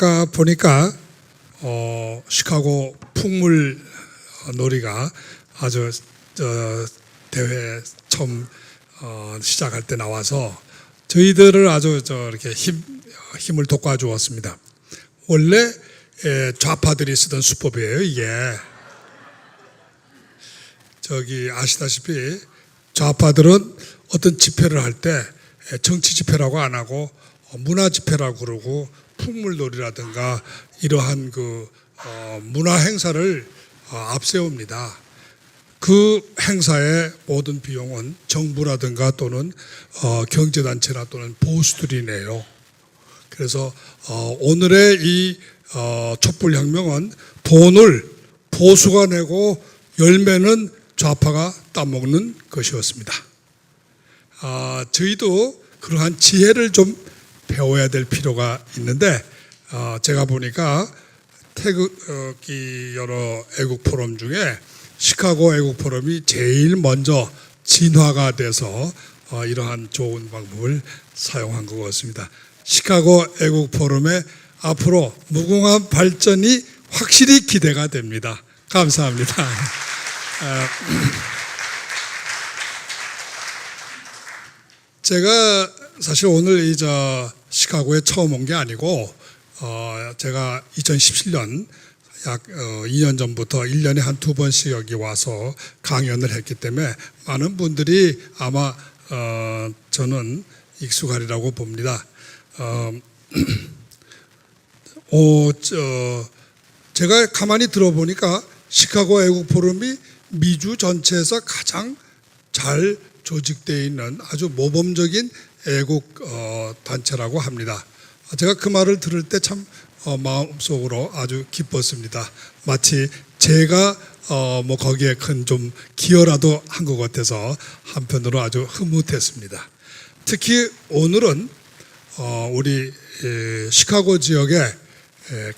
아까 보니까 시카고 풍물 놀이가 아주 대회 처음 시작할 때 나와서 저희들을 아주 이렇게 힘을 돋궈 주었습니다. 원래 좌파들이 쓰던 수법이에요, 이게. 아시다시피 좌파들은 어떤 집회를 할 때 정치 집회라고 안 하고 문화 집회라고 그러고 풍물놀이라든가 이러한 문화 행사를 앞세웁니다. 그 행사의 모든 비용은 정부라든가 또는 경제단체나 또는 보수들이 내요. 그래서 오늘의 이 촛불혁명은 돈을 보수가 내고 열매는 좌파가 따먹는 것이었습니다. 저희도 그러한 지혜를 좀 배워야 될 필요가 있는데 제가 보니까 태극기 여러 애국 포럼 중에 시카고 애국 포럼이 제일 먼저 진화가 돼서 이러한 좋은 방법을 사용한 것 같습니다. 시카고 애국 포럼의 앞으로 무궁한 발전이 확실히 기대가 됩니다. 감사합니다. 제가 사실 오늘 시카고에 처음 온 게 아니고 제가 2017년 약 2년 전부터 1년에 한 2번씩 여기 와서 강연을 했기 때문에 많은 분들이 아마 저는 익숙하리라고 봅니다. 제가 가만히 들어보니까 시카고 애국 포럼이 미주 전체에서 가장 잘 조직되어 있는 아주 모범적인 애국 단체라고 합니다. 제가 그 말을 들을 때 참 마음속으로 아주 기뻤습니다. 마치 제가 거기에 큰 좀 기여라도 한 것 같아서 한편으로 아주 흐뭇했습니다. 특히 오늘은 우리 시카고 지역의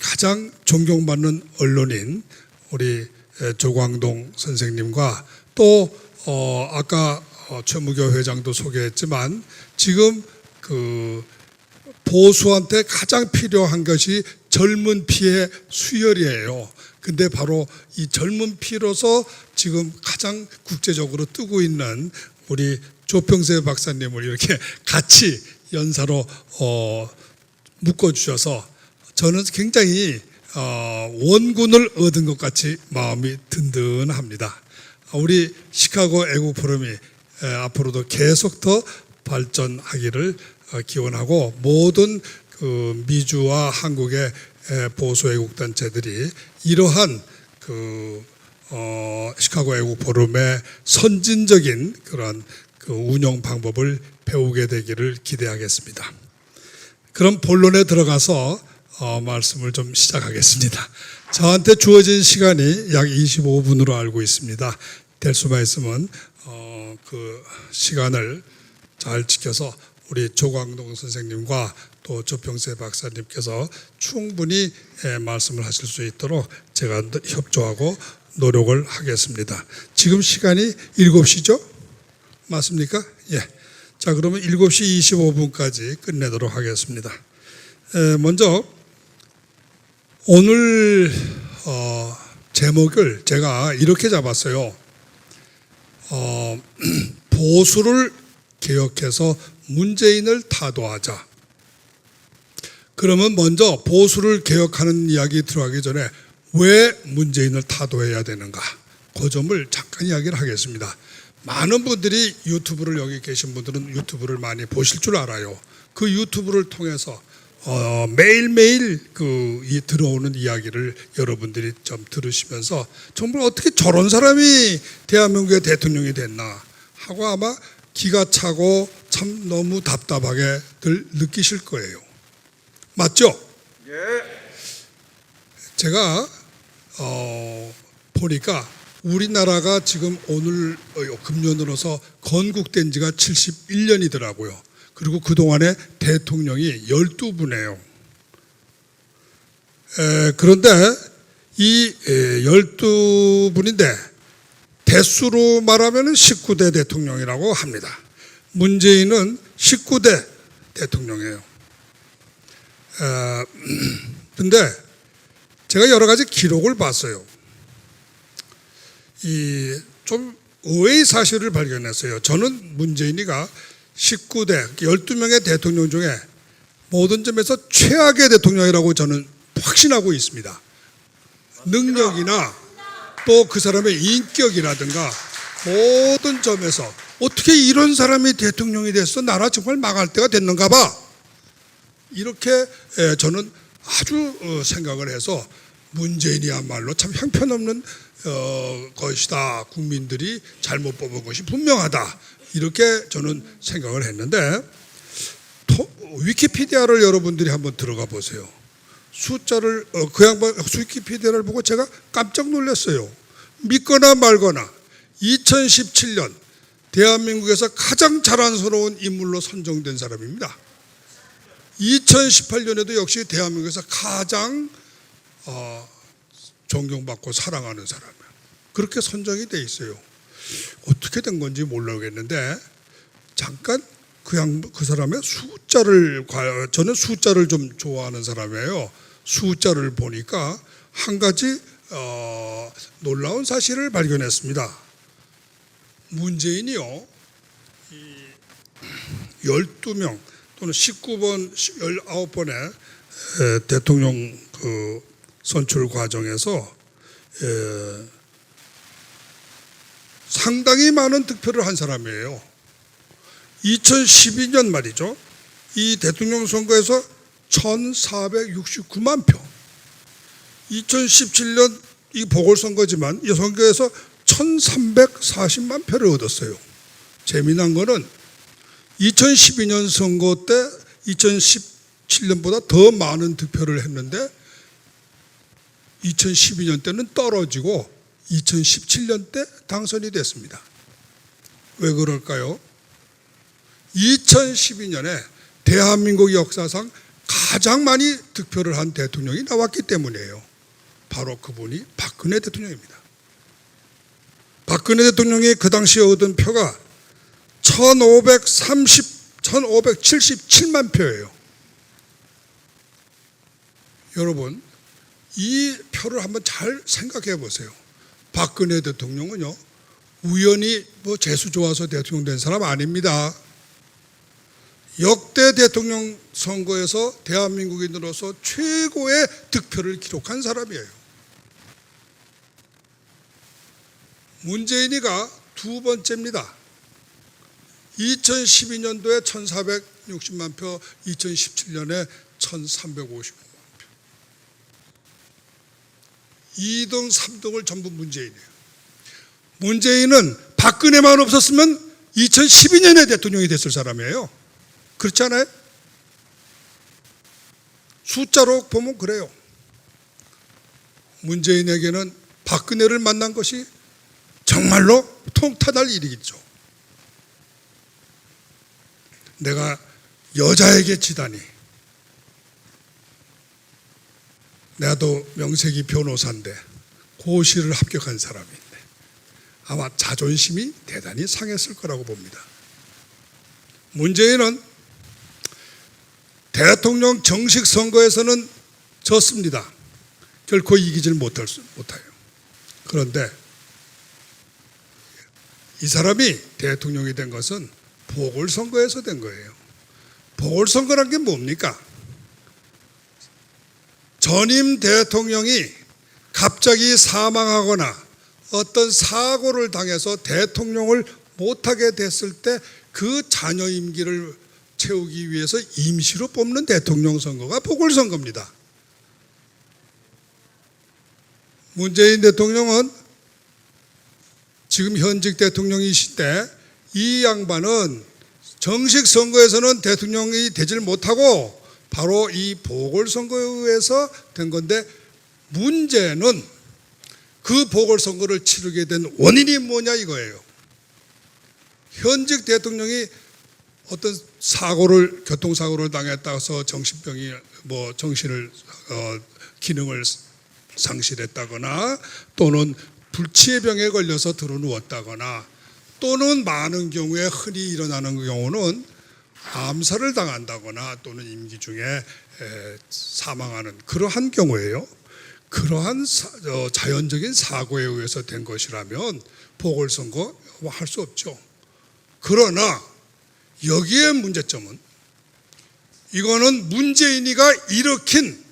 가장 존경받는 언론인 우리 조광동 선생님과 또 아까 최무교 회장도 소개했지만 지금 보수한테 가장 필요한 것이 젊은 피의 수혈이에요. 근데 바로 이 젊은 피로서 지금 가장 국제적으로 뜨고 있는 우리 조평세 박사님을 이렇게 같이 연사로 묶어주셔서 저는 굉장히 원군을 얻은 것 같이 마음이 든든합니다. 우리 시카고 애국 포럼이 앞으로도 계속 더 발전하기를 기원하고 모든 미주와 한국의 보수 애국 단체들이 이러한 시카고 애국 포럼의 선진적인 그런 운영 방법을 배우게 되기를 기대하겠습니다. 그럼 본론에 들어가서 말씀을 좀 시작하겠습니다. 저한테 주어진 시간이 약 25분으로 알고 있습니다. 될 수만 있으면 그 시간을 잘 지켜서 우리 조광동 선생님과 또 조평세 박사님께서 충분히 말씀을 하실 수 있도록 제가 협조하고 노력을 하겠습니다. 지금 시간이 7시죠? 맞습니까? 예. 자, 그러면 7시 25분까지 끝내도록 하겠습니다. 먼저 오늘 제목을 제가 이렇게 잡았어요. 보수를 개혁해서 문재인을 타도하자. 그러면 먼저 보수를 개혁하는 이야기 들어가기 전에 왜 문재인을 타도해야 되는가? 그 점을 잠깐 이야기를 하겠습니다. 많은 분들이 유튜브를 여기 계신 분들은 유튜브를 많이 보실 줄 알아요. 그 유튜브를 통해서 매일매일 이 들어오는 이야기를 여러분들이 좀 들으시면서 정말 어떻게 저런 사람이 대한민국의 대통령이 됐나 하고 아마 기가 차고 참 너무 답답하게들 느끼실 거예요. 맞죠? 예. 제가 보니까 우리나라가 지금 오늘 금년으로서 건국된 지가 71년이더라고요. 그리고 그동안에 대통령이 12분이에요. 그런데 이 12분인데 대수로 말하면 19대 대통령이라고 합니다. 문재인은 19대 대통령이에요. 근데 제가 여러 가지 기록을 봤어요. 이 좀 의외의 사실을 발견했어요. 저는 문재인이가 19대 12명의 대통령 중에 모든 점에서 최악의 대통령이라고 저는 확신하고 있습니다. 능력이나 또 그 사람의 인격이라든가 모든 점에서 어떻게 이런 사람이 대통령이 됐어? 나라 정말 망할 때가 됐는가 봐. 이렇게 저는 아주 생각을 해서 문재인이야말로 참 형편없는 것이다. 국민들이 잘못 뽑은 것이 분명하다. 이렇게 저는 생각을 했는데 위키피디아를 여러분들이 한번 들어가 보세요. 숫자를 그 양반 위키피디아를 보고 제가 깜짝 놀랐어요. 믿거나 말거나 2017년 대한민국에서 가장 자랑스러운 인물로 선정된 사람입니다. 2018년에도 역시 대한민국에서 가장 존경받고 사랑하는 사람이에요. 그렇게 선정이 돼 있어요. 어떻게 된 건지 모르겠는데 잠깐 그 사람의 숫자를 저는 숫자를 좀 좋아하는 사람이에요. 숫자를 보니까 한 가지 놀라운 사실을 발견했습니다. 문재인이요 12명 또는 19번 19번의 대통령 선출 과정에서 상당히 많은 득표를 한 사람이에요. 2012년 말이죠. 이 대통령 선거에서 1469만 표. 2017년 이 보궐선거지만 이 선거에서 1340만 표를 얻었어요. 재미난 거는 2012년 선거 때 2017년보다 더 많은 득표를 했는데 2012년 때는 떨어지고 2017년 때 당선이 됐습니다. 왜 그럴까요? 2012년에 대한민국 역사상 가장 많이 득표를 한 대통령이 나왔기 때문이에요. 바로 그분이 박근혜 대통령입니다. 박근혜 대통령이 그 당시에 얻은 표가 1577만 표예요. 여러분, 이 표를 한번 잘 생각해 보세요. 박근혜 대통령은요, 우연히 재수 좋아서 대통령 된 사람 아닙니다. 역대 대통령 선거에서 대한민국인으로서 최고의 득표를 기록한 사람이에요. 문재인이가 두 번째입니다. 2012년도에 1460만 표, 2017년에 1355만 표. 2등, 3등을 전부 문재인이에요. 문재인은 박근혜만 없었으면 2012년에 대통령이 됐을 사람이에요. 그렇지 않아요? 숫자로 보면 그래요. 문재인에게는 박근혜를 만난 것이 정말로 통탄할 일이겠죠. 내가 여자에게 지다니. 나도 명색이 변호사인데 고시를 합격한 사람인데 아마 자존심이 대단히 상했을 거라고 봅니다. 문재인은 대통령 정식 선거에서는 졌습니다. 결코 이기질 못해요. 그런데 이 사람이 대통령이 된 것은 보궐선거에서 된 거예요. 보궐선거란 게 뭡니까? 전임 대통령이 갑자기 사망하거나 어떤 사고를 당해서 대통령을 못하게 됐을 때 그 자녀 임기를 채우기 위해서 임시로 뽑는 대통령 선거가 보궐선거입니다. 문재인 대통령은 지금 현직 대통령이신데 이 양반은 정식 선거에서는 대통령이 되질 못하고 바로 이 보궐선거에 의해서 된 건데 문제는 그 보궐선거를 치르게 된 원인이 뭐냐 이거예요. 현직 대통령이 어떤 교통사고를 당했다서 정신병이 정신을 기능을 상실했다거나 또는 불치의 병에 걸려서 드러누웠다거나 또는 많은 경우에 흔히 일어나는 경우는 암살을 당한다거나 또는 임기 중에 사망하는 그러한 경우에요. 그러한 자연적인 사고에 의해서 된 것이라면 보궐선거 할 수 없죠. 그러나 여기에 문제점은 이거는 문재인이가 일으킨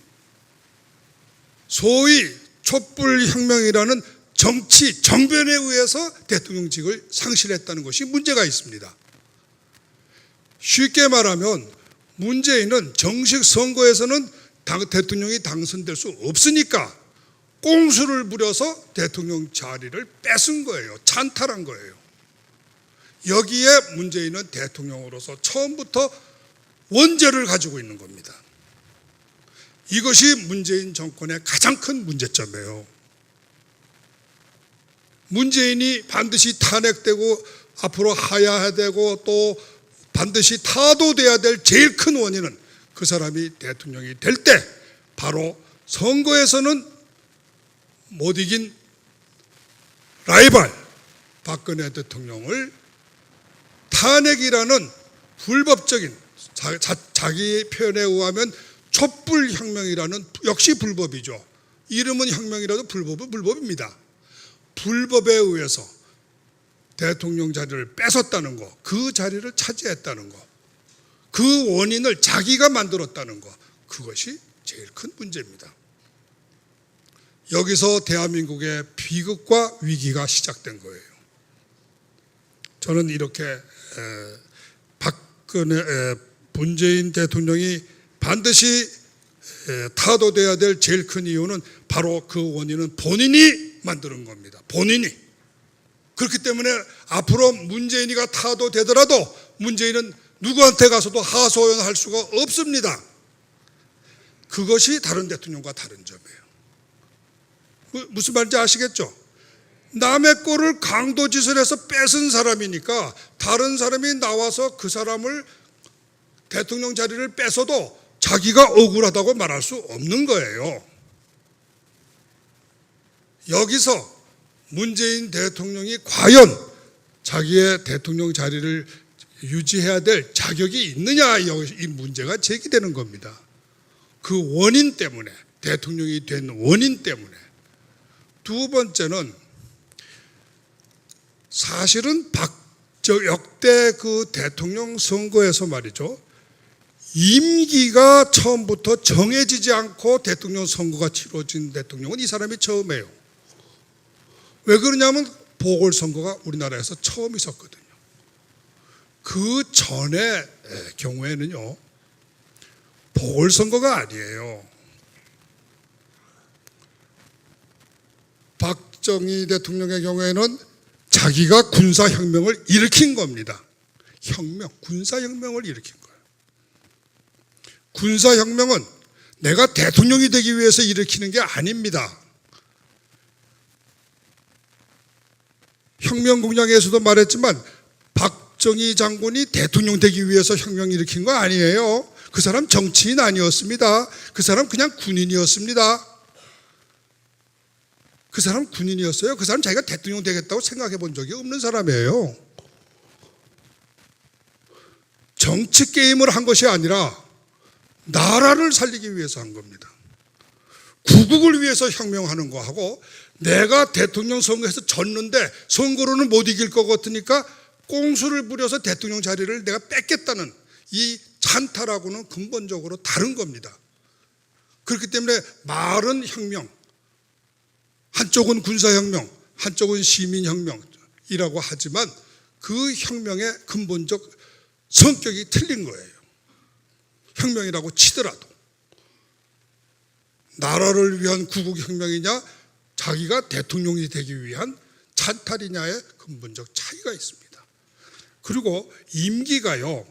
소위 촛불혁명이라는 정치 정변에 의해서 대통령직을 상실했다는 것이 문제가 있습니다. 쉽게 말하면 문재인은 정식 선거에서는 대통령이 당선될 수 없으니까 꼼수를 부려서 대통령 자리를 뺏은 거예요. 찬탈한 거예요. 여기에 문재인은 대통령으로서 처음부터 원죄를 가지고 있는 겁니다. 이것이 문재인 정권의 가장 큰 문제점이에요. 문재인이 반드시 탄핵되고 앞으로 하야해야 되고 또 반드시 타도돼야 될 제일 큰 원인은 그 사람이 대통령이 될 때 바로 선거에서는 못 이긴 라이벌 박근혜 대통령을 탄핵이라는 불법적인 자기 표현에 의하면 촛불혁명이라는 역시 불법이죠. 이름은 혁명이라도 불법은 불법입니다. 불법에 의해서 대통령 자리를 뺏었다는 거, 그 자리를 차지했다는 거, 그 원인을 자기가 만들었다는 거, 그것이 제일 큰 문제입니다. 여기서 대한민국의 비극과 위기가 시작된 거예요. 저는 이렇게 문재인 대통령이 반드시 타도돼야 될 제일 큰 이유는 바로 그 원인은 본인이 만드는 겁니다. 본인이. 그렇기 때문에 앞으로 문재인이가 타도되더라도 문재인은 누구한테 가서도 하소연할 수가 없습니다. 그것이 다른 대통령과 다른 점이에요. 무슨 말인지 아시겠죠? 남의 거를 강도짓을해서 뺏은 사람이니까 다른 사람이 나와서 그 사람을 대통령 자리를 뺏어도 자기가 억울하다고 말할 수 없는 거예요. 여기서 문재인 대통령이 과연 자기의 대통령 자리를 유지해야 될 자격이 있느냐, 이 문제가 제기되는 겁니다. 그 원인 때문에, 대통령이 된 원인 때문에. 두 번째는 사실은 역대 그 대통령 선거에서 말이죠, 임기가 처음부터 정해지지 않고 대통령 선거가 치러진 대통령은 이 사람이 처음이에요. 왜 그러냐면 보궐선거가 우리나라에서 처음 있었거든요. 그 전의 경우에는요, 보궐선거가 아니에요. 박정희 대통령의 경우에는 자기가 군사혁명을 일으킨 겁니다. 군사혁명을 일으킨 거예요. 군사혁명은 내가 대통령이 되기 위해서 일으키는 게 아닙니다. 혁명공약에서도 말했지만 박정희 장군이 대통령 되기 위해서 혁명 일으킨 거 아니에요. 그 사람 정치인 아니었습니다. 그 사람 그냥 군인이었습니다. 그 사람 군인이었어요. 그 사람 자기가 대통령 되겠다고 생각해 본 적이 없는 사람이에요. 정치 게임을 한 것이 아니라 나라를 살리기 위해서 한 겁니다. 구국을 위해서 혁명하는 거하고 내가 대통령 선거에서 졌는데 선거로는 못 이길 것 같으니까 꼼수를 부려서 대통령 자리를 내가 뺏겠다는 이 찬탈하고는 근본적으로 다른 겁니다. 그렇기 때문에 말은 혁명, 한쪽은 군사혁명, 한쪽은 시민혁명이라고 하지만 그 혁명의 근본적 성격이 틀린 거예요. 혁명이라고 치더라도 나라를 위한 구국혁명이냐 자기가 대통령이 되기 위한 찬탈이냐의 근본적 차이가 있습니다. 그리고 임기가요,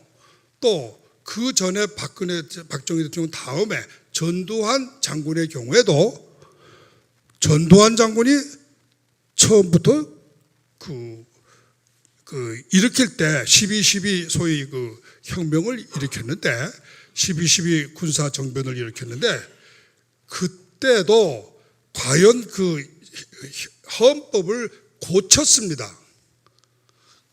또 그 전에 박정희 대통령 다음에 전두환 장군의 경우에도 전두환 장군이 처음부터 일으킬 때 12.12 소위 그 혁명을 일으켰는데 12.12 군사 정변을 일으켰는데 그때도 과연 그 헌법을 고쳤습니다.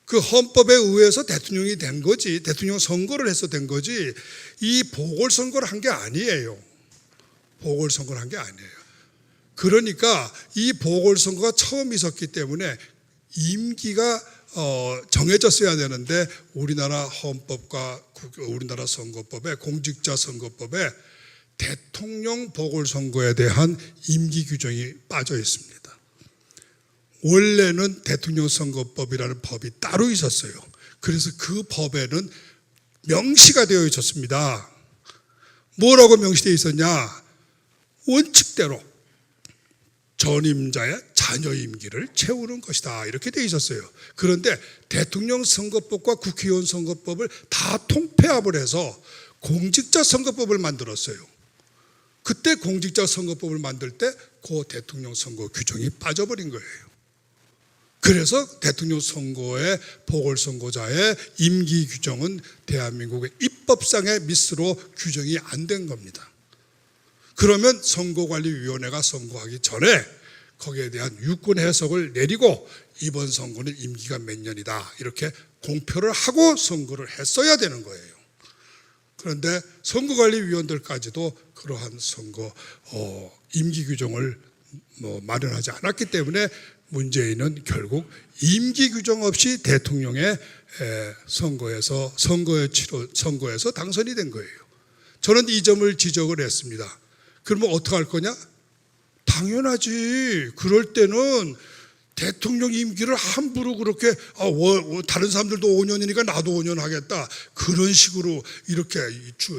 그 헌법에 의해서 대통령이 된 거지, 대통령 선거를 해서 된 거지, 이 보궐선거를 한 게 아니에요. 보궐선거를 한 게 아니에요. 그러니까 이 보궐선거가 처음 있었기 때문에 임기가 정해졌어야 되는데 우리나라 헌법과 우리나라 선거법에, 공직자 선거법에 대통령 보궐선거에 대한 임기 규정이 빠져 있습니다. 원래는 대통령 선거법이라는 법이 따로 있었어요. 그래서 그 법에는 명시가 되어 있었습니다. 뭐라고 명시되어 있었냐? 원칙대로 전임자의 자녀 임기를 채우는 것이다, 이렇게 되어 있었어요. 그런데 대통령 선거법과 국회의원 선거법을 다 통폐합을 해서 공직자 선거법을 만들었어요. 그때 공직자 선거법을 만들 때 그 대통령 선거 규정이 빠져버린 거예요. 그래서 대통령 선거의 보궐선거자의 임기 규정은 대한민국의 입법상의 미스로 규정이 안 된 겁니다. 그러면 선거관리위원회가 선거하기 전에 거기에 대한 유권 해석을 내리고 이번 선거는 임기가 몇 년이다, 이렇게 공표를 하고 선거를 했어야 되는 거예요. 그런데 선거관리위원들까지도 그러한 선거 임기 규정을 마련하지 않았기 때문에 문재인은 결국 임기 규정 없이 대통령의 선거에서 당선이 된 거예요. 저는 이 점을 지적을 했습니다. 그러면 어떻게 할 거냐? 당연하지. 그럴 때는 대통령 임기를 함부로 그렇게 다른 사람들도 5년이니까 나도 5년 하겠다, 그런 식으로 이렇게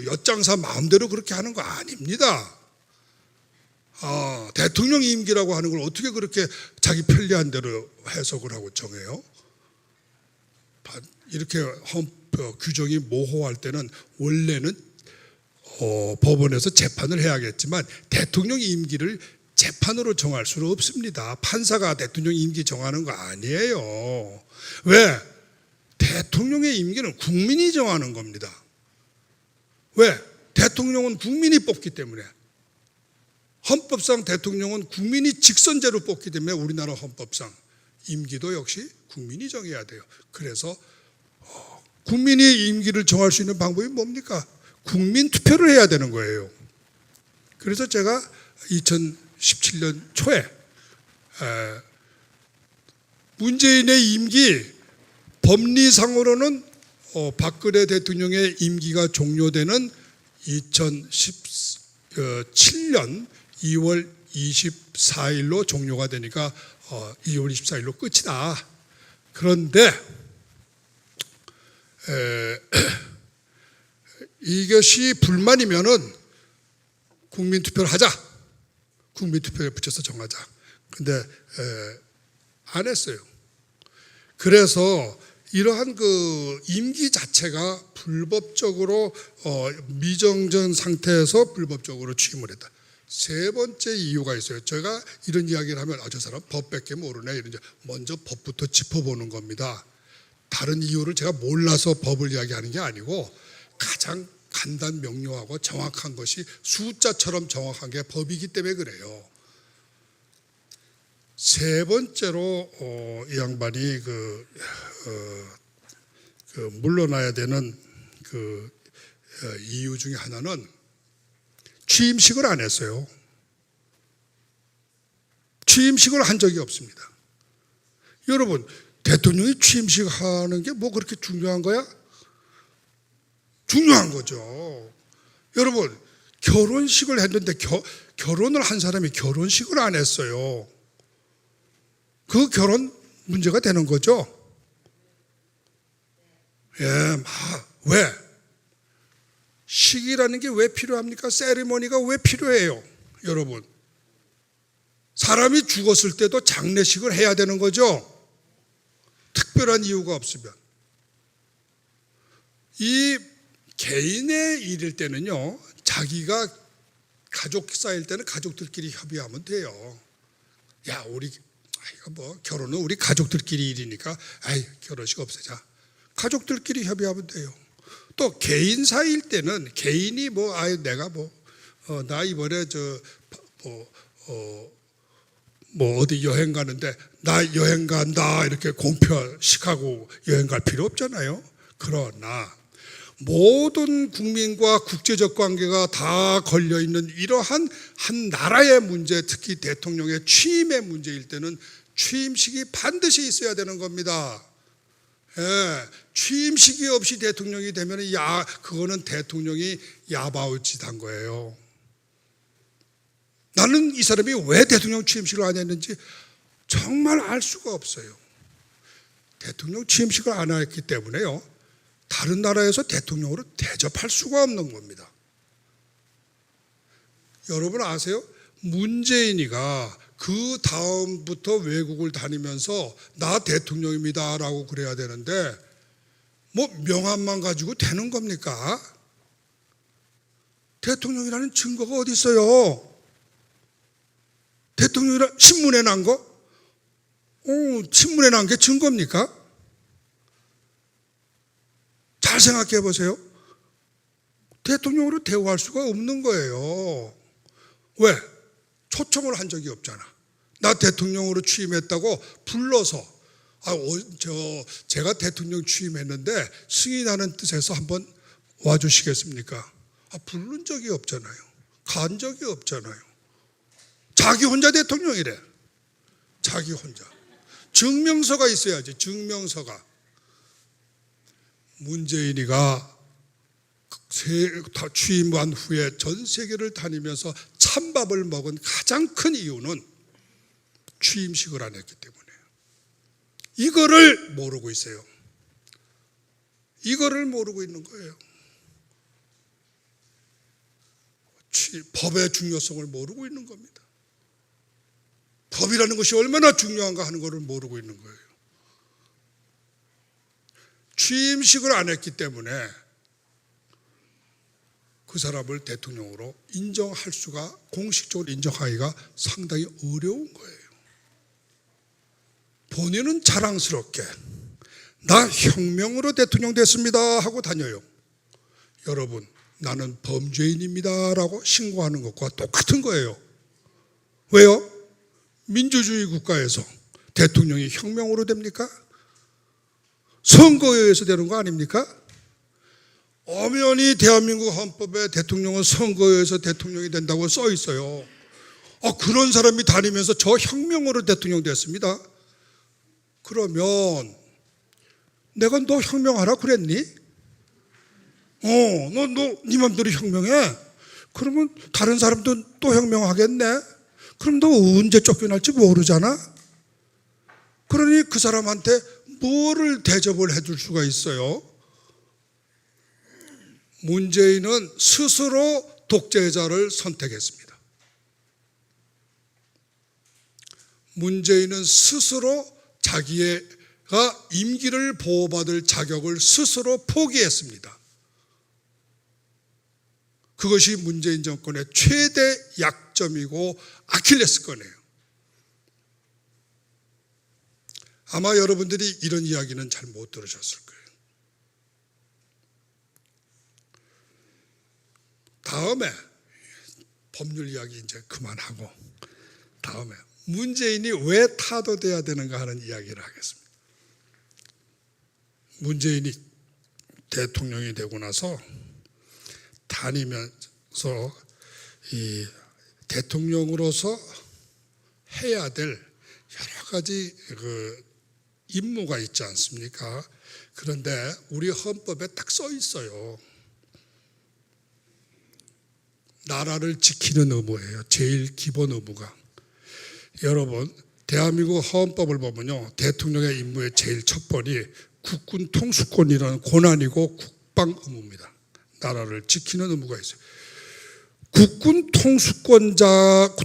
엿장사 마음대로 그렇게 하는 거 아닙니다. 대통령 임기라고 하는 걸 어떻게 그렇게 자기 편리한 대로 해석을 하고 정해요? 이렇게 헌법 규정이 모호할 때는 원래는 법원에서 재판을 해야겠지만 대통령 임기를 재판으로 정할 수는 없습니다. 판사가 대통령 임기 정하는 거 아니에요. 왜? 대통령의 임기는 국민이 정하는 겁니다. 왜? 대통령은 국민이 뽑기 때문에. 헌법상 대통령은 국민이 직선제로 뽑기 때문에 우리나라 헌법상 임기도 역시 국민이 정해야 돼요. 그래서 국민이 임기를 정할 수 있는 방법이 뭡니까? 국민 투표를 해야 되는 거예요. 그래서 제가 2017년 초에 문재인의 임기, 법리상으로는 박근혜 대통령의 임기가 종료되는 2017년 2월 24일로 종료가 되니까 2월 24일로 끝이다. 그런데 이것이 불만이면은 국민투표를 하자. 국민투표에 붙여서 정하자. 근데 안 했어요. 그래서 이러한 그 임기 자체가 불법적으로 미정전 상태에서 불법적으로 취임을 했다. 세 번째 이유가 있어요. 제가 이런 이야기를 하면 저 사람 법밖에 모르네, 이런 먼저 법부터 짚어보는 겁니다. 다른 이유를 제가 몰라서 법을 이야기하는 게 아니고 가장 간단 명료하고 정확한 것이 숫자처럼 정확한 게 법이기 때문에 그래요. 세 번째로 이 양반이 물러나야 되는 이유 중에 하나는 취임식을 안 했어요. 취임식을 한 적이 없습니다. 여러분, 대통령이 취임식 하는 게 뭐 그렇게 중요한 거야? 중요한 거죠. 여러분, 결혼식을 했는데 결혼을 한 사람이 결혼식을 안 했어요. 그 결혼 문제가 되는 거죠. 왜? 식이라는 게 왜 필요합니까? 세리머니가 왜 필요해요? 여러분, 사람이 죽었을 때도 장례식을 해야 되는 거죠. 특별한 이유가 없으면. 이 개인의 일일 때는요, 자기가 가족 쌓일 때는 가족들끼리 협의하면 돼요. 야, 우리 결혼은 우리 가족들끼리 일이니까 결혼식 없애자. 가족들끼리 협의하면 돼요. 또 개인 사이일 때는 개인이 내가 나 이번에 뭐 어디 여행 가는데 나 여행 간다 이렇게 공표식하고 여행 갈 필요 없잖아요. 그러나 모든 국민과 국제적 관계가 다 걸려있는 이러한 한 나라의 문제, 특히 대통령의 취임의 문제일 때는 취임식이 반드시 있어야 되는 겁니다. 예, 취임식이 없이 대통령이 되면 그거는 대통령이 야바우짓한 거예요. 나는 이 사람이 왜 대통령 취임식을 안 했는지 정말 알 수가 없어요. 대통령 취임식을 안 했기 때문에요, 다른 나라에서 대통령으로 대접할 수가 없는 겁니다. 여러분 아세요? 문재인이가 그 다음부터 외국을 다니면서 나 대통령입니다 라고 그래야 되는데 뭐 명함만 가지고 되는 겁니까? 대통령이라는 증거가 어디 있어요? 대통령이라 신문에 난 거? 신문에 난 게 증거입니까? 잘 생각해 보세요. 대통령으로 대우할 수가 없는 거예요. 왜? 초청을 한 적이 없잖아. 나 대통령으로 취임했다고 불러서 제가 대통령 취임했는데 승인하는 뜻에서 한번 와주시겠습니까? 부른 적이 없잖아요. 간 적이 없잖아요. 자기 혼자 대통령이래. 자기 혼자. 증명서가 있어야지. 증명서가. 문재인이가 취임한 후에 전 세계를 다니면서 찬밥을 먹은 가장 큰 이유는 취임식을 안 했기 때문이에요. 이거를 모르고 있어요. 이거를 모르고 있는 거예요. 법의 중요성을 모르고 있는 겁니다. 법이라는 것이 얼마나 중요한가 하는 것을 모르고 있는 거예요. 취임식을 안 했기 때문에 그 사람을 대통령으로 인정할 수가, 공식적으로 인정하기가 상당히 어려운 거예요. 본인은 자랑스럽게 나 혁명으로 대통령 됐습니다 하고 다녀요. 여러분, 나는 범죄인입니다 라고 신고하는 것과 똑같은 거예요. 왜요? 민주주의 국가에서 대통령이 혁명으로 됩니까? 선거에 의해서 되는 거 아닙니까? 엄연히 대한민국 헌법에 대통령은 선거에 의해서 대통령이 된다고 써 있어요. 그런 사람이 다니면서 저 혁명으로 대통령 됐습니다. 그러면 내가 너 혁명하라 그랬니? 너 네 맘대로 혁명해? 그러면 다른 사람도 또 혁명하겠네? 그럼 너 언제 쫓겨날지 모르잖아? 그러니 그 사람한테 뭐를 대접을 해줄 수가 있어요? 문재인은 스스로 독재자를 선택했습니다. 문재인은 스스로 자기가 임기를 보호받을 자격을 스스로 포기했습니다. 그것이 문재인 정권의 최대 약점이고 아킬레스건이에요. 아마 여러분들이 이런 이야기는 잘 못 들으셨을 거예요. 다음에 법률 이야기 이제 그만하고 다음에 문재인이 왜 타도돼야 되는가 하는 이야기를 하겠습니다. 문재인이 대통령이 되고 나서 다니면서 이 대통령으로서 해야 될 여러 가지 임무가 있지 않습니까? 그런데 우리 헌법에 딱 써 있어요. 나라를 지키는 의무예요. 제일 기본 의무가. 여러분, 대한민국 헌법을 보면요, 대통령의 임무의 제일 첫 번이 국군 통수권이라는 권한이고 국방 의무입니다. 나라를 지키는 의무가 있어요. 국군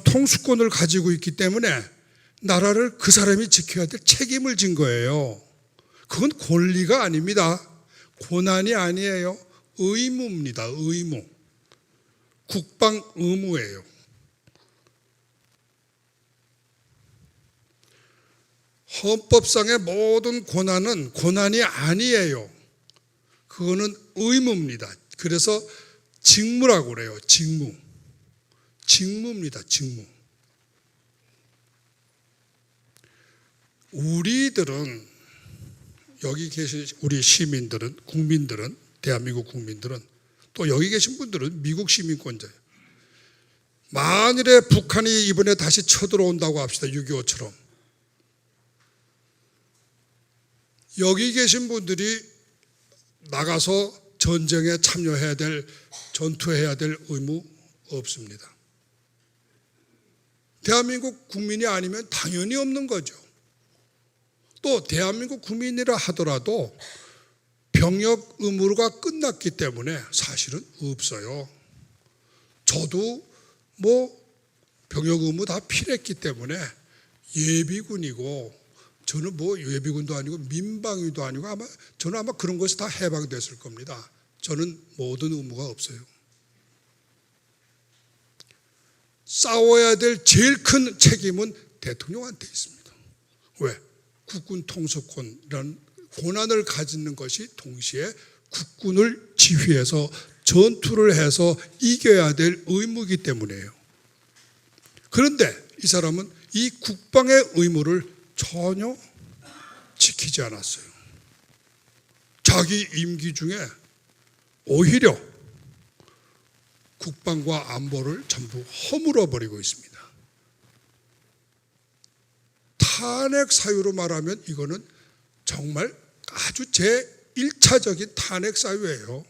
통수권을 가지고 있기 때문에 나라를 그 사람이 지켜야 될 책임을 진 거예요. 그건 권리가 아닙니다. 권한이 아니에요. 의무입니다. 의무. 국방 의무예요. 헌법상의 모든 권한은 권한이 아니에요. 그거는 의무입니다. 그래서 직무라고 그래요. 직무. 직무입니다. 직무. 우리들은, 여기 계신 우리 시민들은, 국민들은, 대한민국 국민들은, 또 여기 계신 분들은 미국 시민권자예요. 만일에 북한이 이번에 다시 쳐들어온다고 합시다. 6.25처럼. 여기 계신 분들이 나가서 전쟁에 참여해야 될, 전투해야 될 의무 없습니다. 대한민국 국민이 아니면 당연히 없는 거죠. 또 대한민국 국민이라 하더라도 병역 의무가 끝났기 때문에 사실은 없어요. 저도 병역 의무 다 필요했기 때문에 예비군이고, 저는 예비군도 아니고 민방위도 아니고 저는 아마 그런 것이 다 해방됐을 겁니다. 저는 모든 의무가 없어요. 싸워야 될 제일 큰 책임은 대통령한테 있습니다. 왜? 국군 통수권이라는 권한을 가지는 것이 동시에 국군을 지휘해서 전투를 해서 이겨야 될 의무이기 때문이에요. 그런데 이 사람은 이 국방의 의무를 전혀 지키지 않았어요. 자기 임기 중에 오히려 국방과 안보를 전부 허물어 버리고 있습니다. 탄핵 사유로 말하면 이거는 정말 아주 제1차적인 탄핵 사유예요.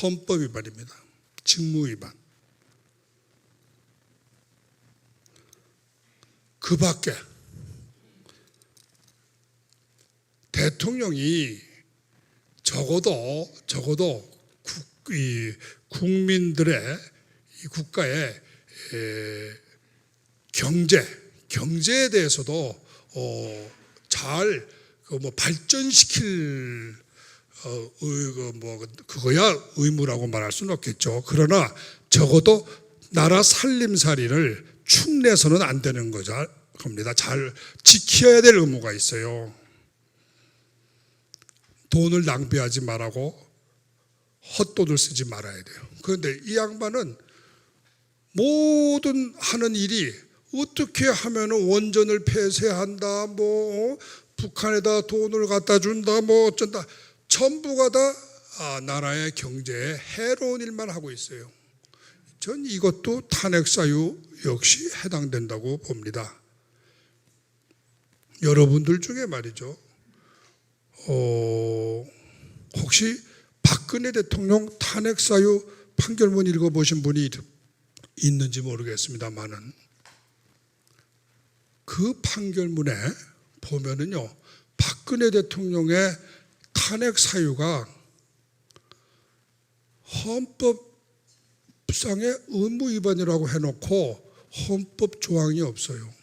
헌법 위반입니다. 직무 위반. 그 밖에 대통령이 적어도 국민들의, 이 국가의 경제에 대해서도 잘 발전시킬 그거야 의무라고 말할 수는 없겠죠. 그러나 적어도 나라 살림살이를 축내서는 안 되는 겁니다. 잘 지켜야 될 의무가 있어요. 돈을 낭비하지 말라고 헛돈을 쓰지 말아야 돼요. 그런데 이 양반은 모든 하는 일이 어떻게 하면 원전을 폐쇄한다, 북한에다 돈을 갖다 준다, 어쩐다, 전부가 다 나라의 경제에 해로운 일만 하고 있어요. 전 이것도 탄핵 사유 역시 해당된다고 봅니다. 여러분들 중에 말이죠, 혹시 박근혜 대통령 탄핵 사유 판결문 읽어보신 분이 있는지 모르겠습니다만은, 그 판결문에 보면은요, 박근혜 대통령의 탄핵 사유가 헌법상의 의무 위반이라고 해놓고 헌법 조항이 없어요.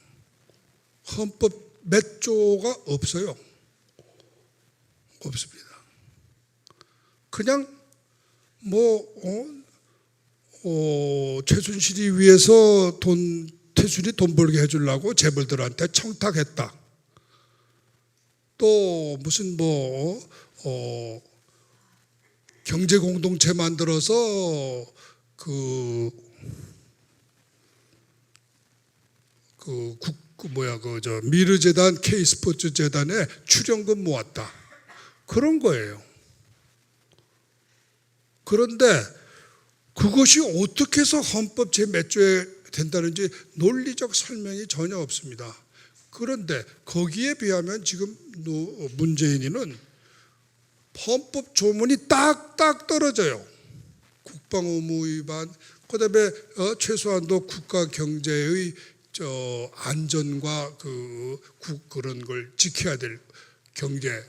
헌법 몇 조가 없어요. 없습니다. 그냥 최순실이 위해서 최순실이 돈 벌게 해주려고 재벌들한테 청탁했다. 또 무슨 경제 공동체 만들어서 미르재단, K스포츠 재단에 출연금 모았다. 그런 거예요. 그런데 그것이 어떻게 해서 헌법 제 몇 조에 된다는지 논리적 설명이 전혀 없습니다. 그런데 거기에 비하면 지금 문재인이는 헌법 조문이 딱딱 떨어져요. 국방 의무 위반, 그다음에 최소한도 국가 경제의 안전과 그런 걸 지켜야 될 경제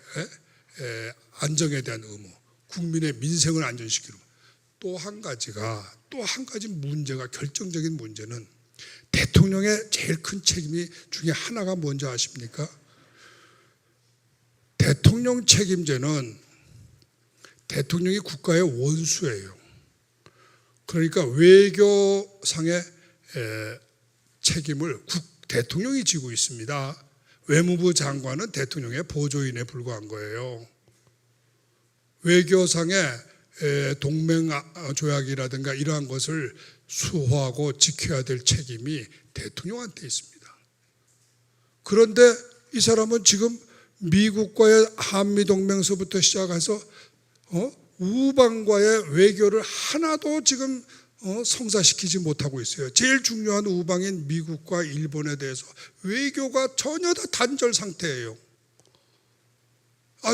안정에 대한 의무, 국민의 민생을 안전시키는. 또 한 가지 문제가, 결정적인 문제는 대통령의 제일 큰 책임이 중에 하나가 뭔지 아십니까? 대통령 책임제는 대통령이 국가의 원수예요. 그러니까 외교상의 책임을 대통령이 지고 있습니다. 외무부 장관은 대통령의 보조인에 불과한 거예요. 외교상의 동맹 조약이라든가 이러한 것을 수호하고 지켜야 될 책임이 대통령한테 있습니다. 그런데 이 사람은 지금 미국과의 한미동맹서부터 시작해서 우방과의 외교를 하나도 지금 성사시키지 못하고 있어요. 제일 중요한 우방인 미국과 일본에 대해서 외교가 전혀 다 단절 상태예요.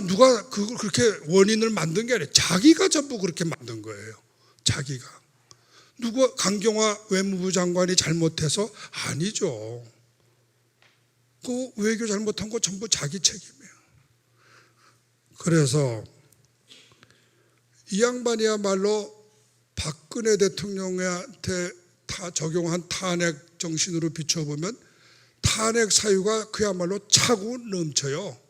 누가 그걸 그렇게 원인을 만든 게 아니라 자기가 전부 그렇게 만든 거예요. 자기가. 누가 강경화 외무부 장관이 잘못해서? 아니죠. 그 외교 잘못한 거 전부 자기 책임이에요. 그래서 이 양반이야말로 박근혜 대통령한테 다 적용한 탄핵 정신으로 비춰보면 탄핵 사유가 그야말로 차고 넘쳐요.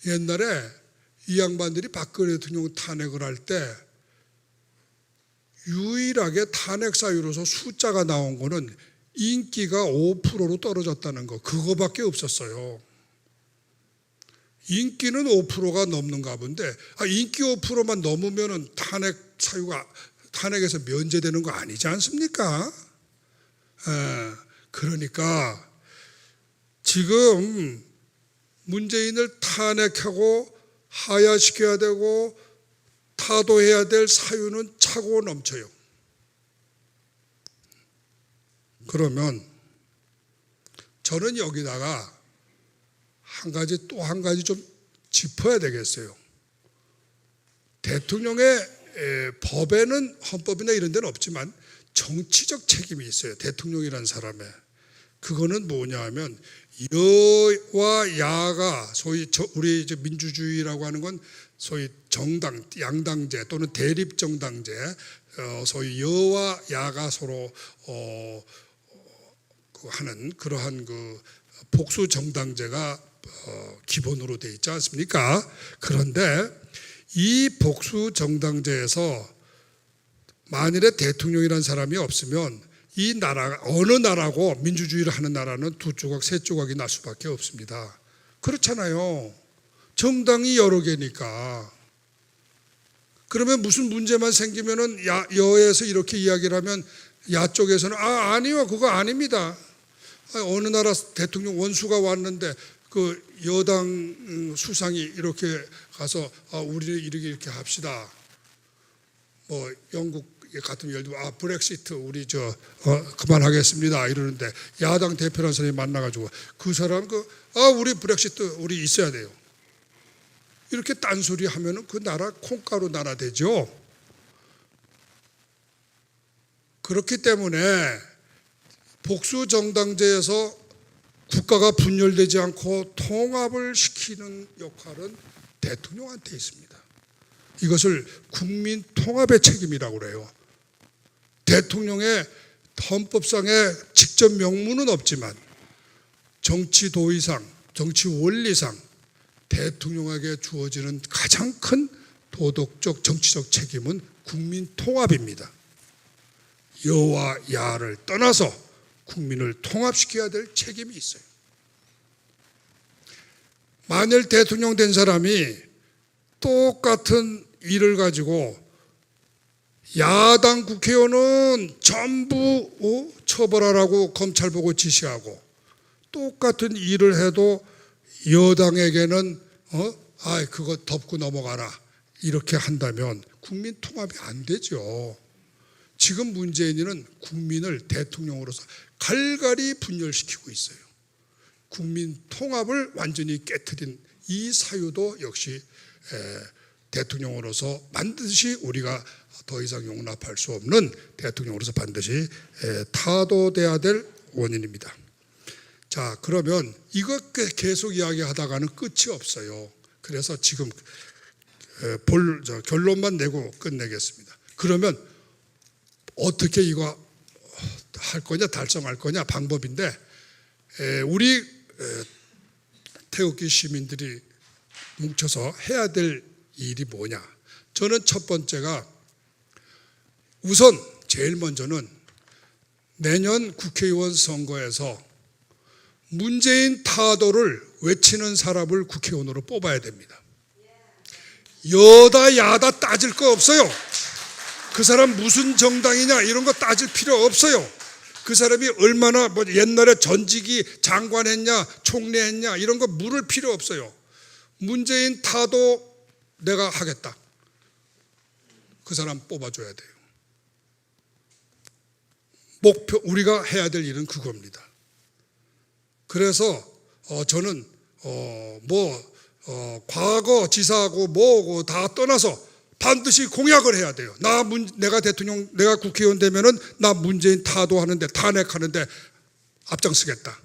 옛날에 이 양반들이 박근혜 대통령 탄핵을 할 때 유일하게 탄핵 사유로서 숫자가 나온 거는 인기가 5%로 떨어졌다는 거, 그거밖에 없었어요. 인기는 5%가 넘는가 본데 인기 5%만 넘으면 탄핵 사유가 탄핵에서 면제되는 거 아니지 않습니까? 그러니까 지금 문재인을 탄핵하고 하야시켜야 되고 타도해야 될 사유는 차고 넘쳐요. 그러면 저는 여기다가 또 한 가지 좀 짚어야 되겠어요. 대통령의 법에는 헌법이나 이런 데는 없지만 정치적 책임이 있어요. 대통령이라는 사람의. 그거는 뭐냐 하면 여와 야가 소위 우리 민주주의라고 하는 건 소위 정당, 양당제 또는 대립정당제, 소위 여와 야가 서로 하는 그러한 그 복수정당제가 기본으로 되어 있지 않습니까? 그런데 이 복수정당제에서 만일에 대통령이라는 사람이 없으면 이 나라가 어느 나라고 민주주의를 하는 나라는 두 조각, 세 조각이 날 수밖에 없습니다. 그렇잖아요. 정당이 여러 개니까. 그러면 무슨 문제만 생기면은 여에서 이렇게 이야기를 하면 야 쪽에서는 아니요, 그거 아닙니다. 어느 나라 대통령 원수가 왔는데 그 여당 수상이 이렇게 가서 우리는 이렇게 합시다. 뭐 영국 같은 예를 들면 브렉시트 우리 그만하겠습니다 이러는데 야당 대표라는 사람이 만나가지고 그 사람 우리 브렉시트 우리 있어야 돼요. 이렇게 딴소리 하면은 그 나라 콩가루 나라 되죠. 그렇기 때문에 복수 정당제에서 국가가 분열되지 않고 통합을 시키는 역할은 대통령한테 있습니다. 이것을 국민 통합의 책임이라고 그래요. 대통령의 헌법상의 직접 명문은 없지만 정치 도의상, 정치 원리상 대통령에게 주어지는 가장 큰 도덕적, 정치적 책임은 국민 통합입니다. 여와 야를 떠나서 국민을 통합시켜야 될 책임이 있어요. 만일 대통령 된 사람이 똑같은 일을 가지고 야당 국회의원은 전부 처벌하라고 검찰 보고 지시하고 똑같은 일을 해도 여당에게는 그거 덮고 넘어가라 이렇게 한다면 국민 통합이 안 되죠. 지금 문재인은 국민을 대통령으로서 갈갈이 분열시키고 있어요. 국민 통합을 완전히 깨트린 이 사유도 역시 대통령으로서 반드시 우리가 더 이상 용납할 수 없는 대통령으로서 반드시 타도돼야 될 원인입니다. 자, 그러면 이거 계속 이야기하다가는 끝이 없어요. 그래서 지금 결론만 내고 끝내겠습니다. 그러면 어떻게 이거 할 거냐, 달성할 거냐 방법인데 우리 태극기 시민들이 뭉쳐서 해야 될 일이 뭐냐. 저는 첫 번째가 우선 제일 먼저는 내년 국회의원 선거에서 문재인 타도를 외치는 사람을 국회의원으로 뽑아야 됩니다. 여다 야다 따질 거 없어요. 그 사람 무슨 정당이냐 이런 거 따질 필요 없어요. 그 사람이 얼마나 뭐 옛날에 전직이 장관 했냐, 총리 했냐 이런 거 물을 필요 없어요. 문재인 타도 내가 하겠다. 그 사람 뽑아줘야 돼요. 목표, 우리가 해야 될 일은 그겁니다. 그래서 저는 과거 지사하고 뭐고 다 떠나서 반드시 공약을 해야 돼요. 내가 대통령, 내가 국회의원 되면은 나 문재인 타도하는데, 탄핵하는데 앞장서겠다.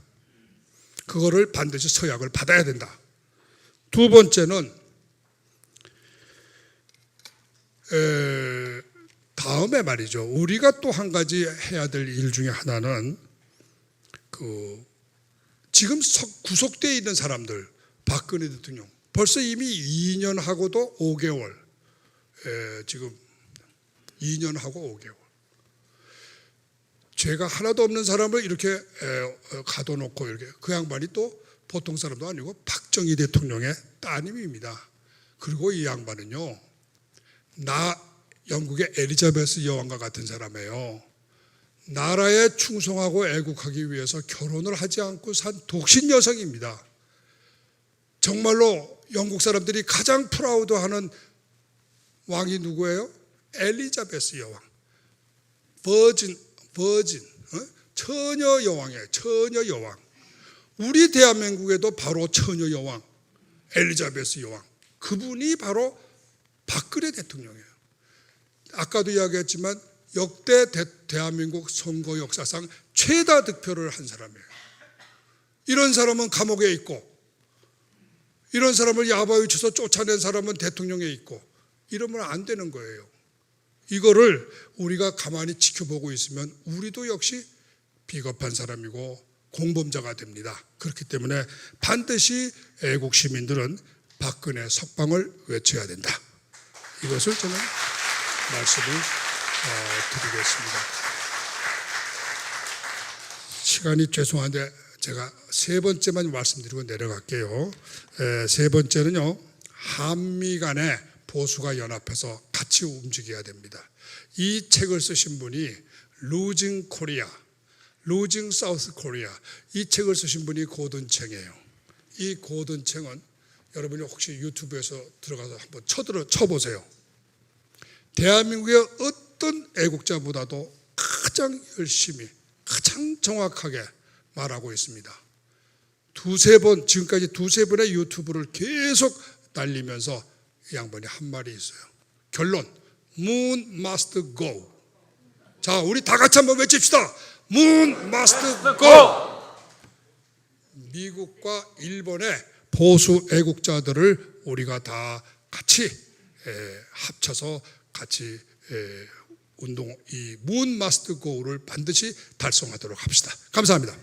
그거를 반드시 서약을 받아야 된다. 두 번째는 다음에 말이죠. 우리가 또 한 가지 해야 될 일 중에 하나는 지금 구속되어 있는 사람들, 박근혜 대통령 벌써 이미 2년하고도 5개월, 지금 2년하고 5개월. 죄가 하나도 없는 사람을 이렇게 가둬놓고 이렇게, 그 양반이 또 보통 사람도 아니고 박정희 대통령의 따님입니다. 그리고 이 양반은요, 영국의 엘리자베스 여왕과 같은 사람이에요. 나라에 충성하고 애국하기 위해서 결혼을 하지 않고 산 독신 여성입니다. 정말로 영국 사람들이 가장 프라우드하는 왕이 누구예요? 엘리자베스 여왕. 버진, 처녀 여왕이에요. 처녀 여왕. 우리 대한민국에도 바로 처녀 여왕, 엘리자베스 여왕. 그분이 바로 박근혜 대통령이에요. 아까도 이야기했지만 역대 대한민국 선거 역사상 최다 득표를 한 사람이에요. 이런 사람은 감옥에 있고, 이런 사람을 야바위 쳐서 쫓아낸 사람은 대통령에 있고, 이러면 안 되는 거예요. 이거를 우리가 가만히 지켜보고 있으면 우리도 역시 비겁한 사람이고 공범자가 됩니다. 그렇기 때문에 반드시 애국 시민들은 박근혜 석방을 외쳐야 된다. 이것을 저는 말씀을 드리겠습니다. 시간이 죄송한데 제가 세 번째만 말씀드리고 내려갈게요. 세 번째는요, 한미 간에 보수가 연합해서 같이 움직여야 됩니다. 이 책을 쓰신 분이 Losing Korea, Losing South Korea, 이 책을 쓰신 분이 고든챙이에요. 이 고든챙은 여러분이 혹시 유튜브에서 들어가서 한번 쳐보세요. 대한민국의 어떤 애국자보다도 가장 열심히, 가장 정확하게 말하고 있습니다. 지금까지 두세 번의 유튜브를 계속 날리면서 이 양반이 한 말이 있어요. 결론, Moon must go. 자, 우리 다 같이 한번 외칩시다. Moon must go. 미국과 일본의 보수 애국자들을 우리가 다 같이 합쳐서 같이 운동, 이 Moon must go를 반드시 달성하도록 합시다. 감사합니다.